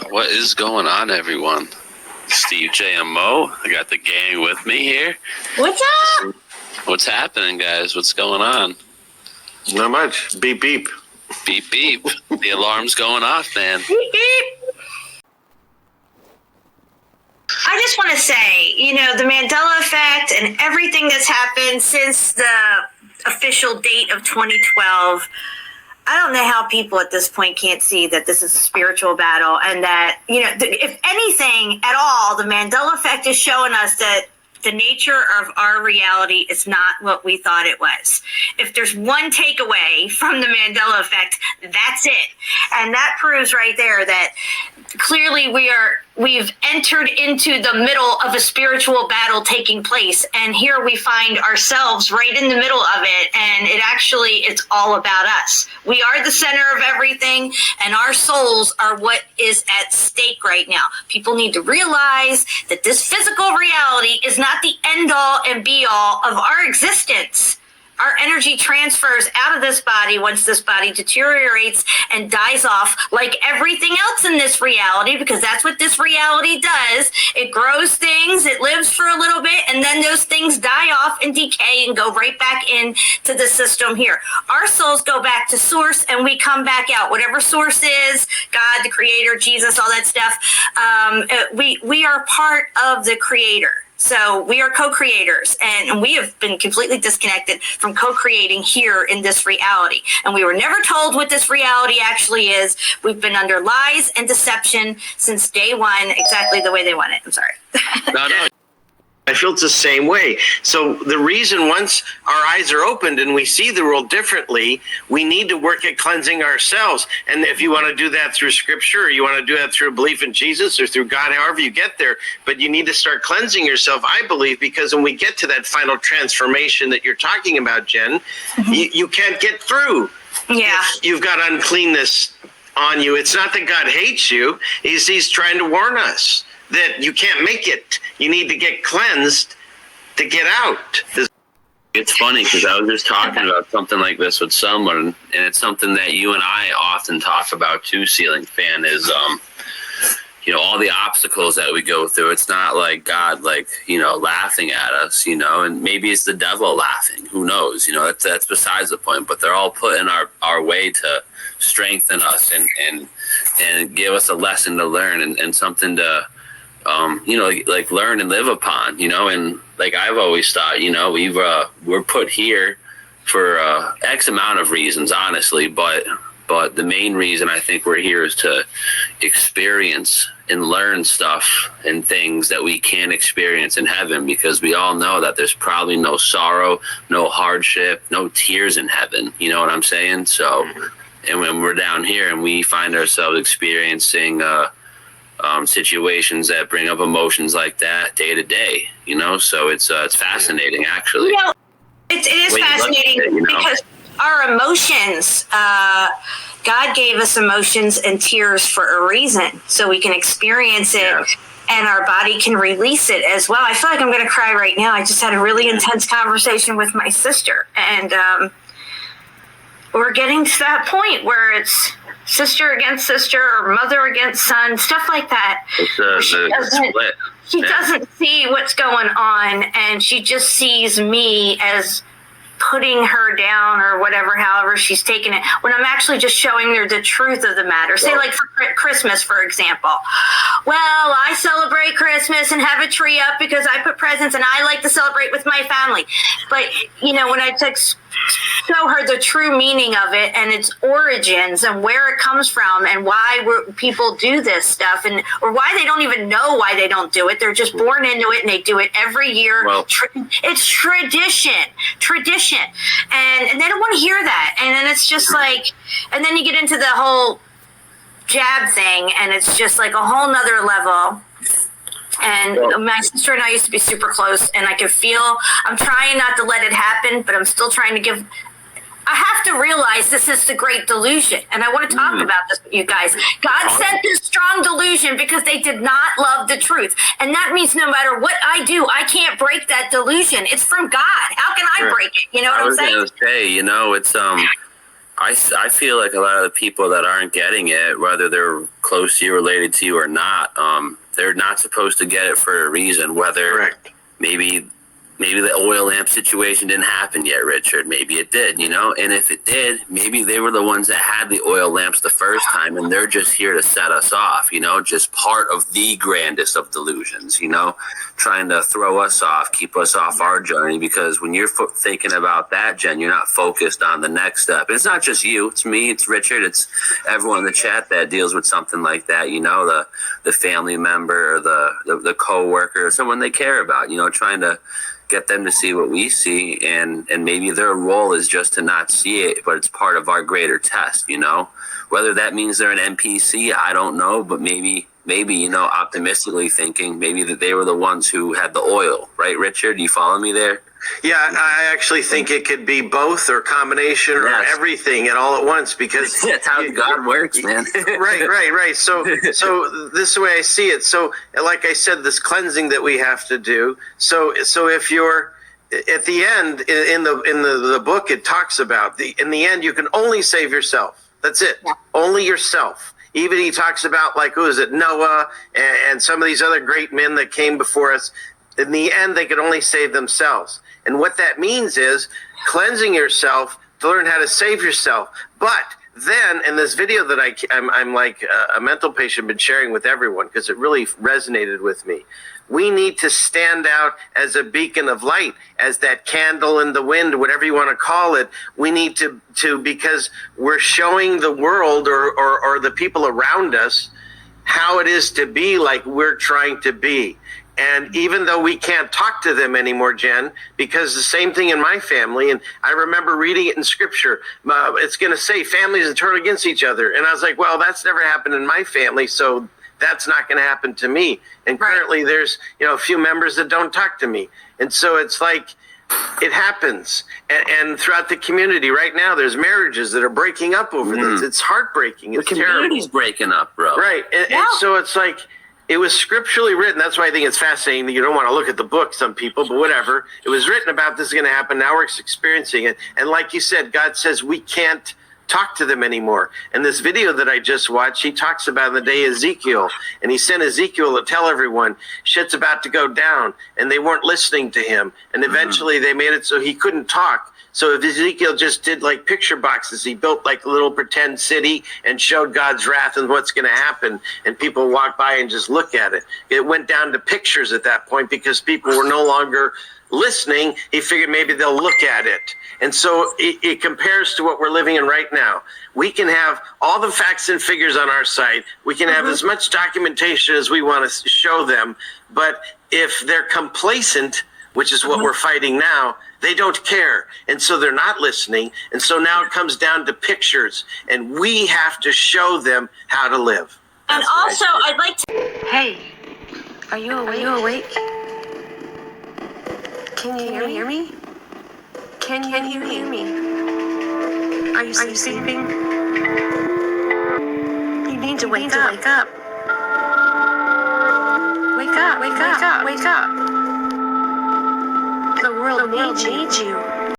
What is going on, everyone? Steve J and Mo. I got the gang with me here. What's up? What's happening, guys? What's going on? Not much. Beep, beep. Beep, beep. The alarm's going off, man. Beep, beep. I just want to say, the Mandela effect and everything that's happened since the official date of 2012, I don't know how people at this point can't see that this is a spiritual battle and that, if anything at all, the Mandela effect is showing us that the nature of our reality is not what we thought it was. If there's one takeaway from the Mandela effect, that's it. And that proves right there that clearly we've entered into the middle of a spiritual battle taking place. And here we find ourselves right in the middle of it. And it's all about us. We are the center of everything, and our souls are what is at stake right now. People need to realize that this physical reality is not the end all and be all of our existence. Our energy transfers out of this body once this body deteriorates and dies off like everything else in this reality, because that's what this reality does. It grows things, it lives for a little bit, and then those things die off and decay and go right back into the system here. Our souls go back to source and we come back out. Whatever source is, God, the creator, Jesus, all that stuff, we are part of the creator. So we are co-creators, and we have been completely disconnected from co-creating here in this reality. And we were never told what this reality actually is. We've been under lies and deception since day one, exactly the way they want it. I'm sorry. No. I feel it's the same way. So the reason once our eyes are opened and we see the world differently, we need to work at cleansing ourselves. And if you want to do that through scripture, or you want to do that through a belief in Jesus or through God, however you get there, but you need to start cleansing yourself, I believe, because when we get to that final transformation that you're talking about, Jen, you can't get through. Yeah. You've got uncleanness on you. It's not that God hates you. He's trying to warn us that you can't make it. You need to get cleansed to get out. It's funny because I was just talking about something like this with someone, and it's something that you and I often talk about too, Ceiling Fan, is all the obstacles that we go through. It's not like God laughing at us, and maybe it's the devil laughing. Who knows? That's besides the point, but they're all put in our way to strengthen us and give us a lesson to learn and something to learn and live upon, and like I've always thought, we're put here for X amount of reasons, honestly, but the main reason I think we're here is to experience and learn stuff and things that we can't experience in heaven, because we all know that there's probably no sorrow, no hardship, no tears in heaven. You know what I'm saying? So, and when we're down here and we find ourselves experiencing situations that bring up emotions like that day to day, so it's fascinating, actually. It is fascinating because our emotions, God gave us emotions and tears for a reason, so we can experience it. And our body can release it as well. I feel like I'm going to cry right now. I just had a really intense conversation with my sister, and we're getting to that point where it's sister against sister or mother against son, stuff like that. She doesn't see what's going on, and she just sees me as putting her down or whatever, however she's taking it, when I'm actually just showing her the truth of the matter. Say like for Christmas, for example. Well, I celebrate Christmas and have a tree up because I put presents and I like to celebrate with my family. But, when I show her the true meaning of it and its origins and where it comes from and why people do this stuff, or why they don't even know why they don't do it. They're just born into it and they do it every year. It's tradition. And they don't want to hear that. And then it's just like, and then you get into the whole jab thing, and it's just like a whole nother level. And my sister and I used to be super close, and I could feel, I'm trying not to let it happen, but I'm still trying to I have to realize this is the great delusion, and I want to talk about this with you guys. God sent this strong delusion because they did not love the truth, and that means no matter what I do, I can't break that delusion. It's from God. How can I break it? You know what I'm saying? I was going to say, it's I feel like a lot of the people that aren't getting it, whether they're close to you, related to you or not, they're not supposed to get it for a reason. Whether Correct. maybe the oil lamp situation didn't happen yet, Richard. Maybe it did, And if it did, maybe they were the ones that had the oil lamps the first time, and they're just here to set us off, just part of the grandest of delusions, trying to throw us off, keep us off our journey. Because when you're thinking about that, Jen, you're not focused on the next step. It's not just you, it's me, it's Richard, it's everyone in the chat that deals with something like that, the family member or the co-worker or someone they care about, trying to get them to see what we see, and maybe their role is just to not see it, but it's part of our greater test, whether that means they're an NPC, I don't know, but maybe optimistically thinking, maybe that they were the ones who had the oil, right, Richard? You follow me there? Yeah, I actually think it could be both or combination or everything and all at once, because that's how God works, man. Right. So this is the way I see it. So like I said, this cleansing that we have to do. So if you're at the end in the book, it talks about in the end, you can only save yourself. That's it. Yeah. Only yourself. Even he talks about, like, who is it? Noah and some of these other great men that came before us. In the end, they could only save themselves. And what that means is cleansing yourself to learn how to save yourself. But then in this video that I'm like a mental patient, been sharing with everyone because it really resonated with me. We need to stand out as a beacon of light, as that candle in the wind, whatever you want to call it. We need to because we're showing the world or the people around us how it is to be like we're trying to be. And even though we can't talk to them anymore, Jen, because the same thing in my family, and I remember reading it in scripture, it's going to say families turn against each other. And I was like, well, that's never happened in my family, so that's not going to happen to me. And currently there's, a few members that don't talk to me. And so it's like, it happens. And throughout the community right now, there's marriages that are breaking up over this. It's heartbreaking. It's terrible. The community's breaking up, bro. Right. And so it's like, it was scripturally written. That's why I think it's fascinating that you don't want to look at the book, some people, but whatever. It was written about this is going to happen. Now we're experiencing it. And like you said, God says we can't talk to them anymore. And this video that I just watched, he talks about in the day of Ezekiel. And he sent Ezekiel to tell everyone shit's about to go down. And they weren't listening to him. And eventually they made it so he couldn't talk. So if Ezekiel just did like picture boxes, he built like a little pretend city and showed God's wrath and what's going to happen. And people walk by and just look at it. It went down to pictures at that point because people were no longer listening. He figured maybe they'll look at it. And so it compares to what we're living in right now. We can have all the facts and figures on our side. We can have as much documentation as we want to show them. But if they're complacent, which is what we're fighting now, they don't care. And so they're not listening. And so now it comes down to pictures. And we have to show them how to live. And also, I'd like to... Hey, are you awake? Can you hear me? Can you hear me? Are you sleeping? You need to wake up. Wake up. Wake up. The world needs you.